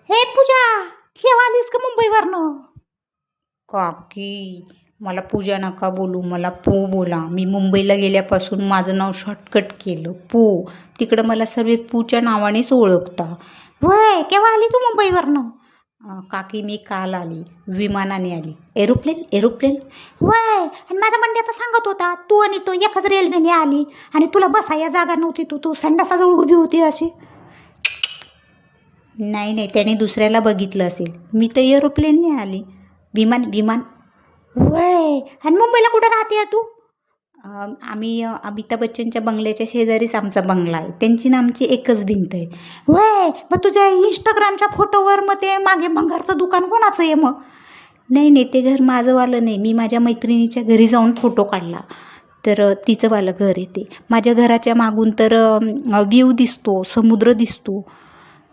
हे पूजा, केव्हा आलीस का मुंबईवरनं? काकी, मला पूजा नका बोलू, मला पू बोला. मी मुंबईला गेल्यापासून माझं नाव शॉर्टकट केलं, पू. तिकडं मला सर्व पूच्या नावानेच ओळखता. वय, केव्हा आली तू मुंबईवरनं? काकी, मी काल आली, विमानाने आली. एरोप्लेन. वय, आणि माझा मंडे आता सांगत होता तू आणि तो एकाच रेल्वेने आली आणि तुला बसायला जागा नव्हती, तू संडासाजवळ उभी होती अशी. नाही, त्याने दुसऱ्याला बघितलं असेल. मी तर एरोप्लेनने आली. विमान. वय, आणि मुंबईला कुठं राहते तू? आम्ही अमिताभ बच्चनच्या बंगल्याच्या शेजारीच आमचा बंगला आहे. त्यांची ना आमची एकच भिंत आहे. वय, मग तुझ्या इंस्टाग्रामच्या फोटोवर मग ते मागे भंगारचं दुकान कोणाचं आहे मग? नाही, ते घर माझंवालं नाही. मी माझ्या मैत्रिणीच्या घरी जाऊन फोटो काढला, तर तिचंवालं घर आहे ते. माझ्या घराच्या मागून तर व्ह्यू दिसतो, समुद्र दिसतो.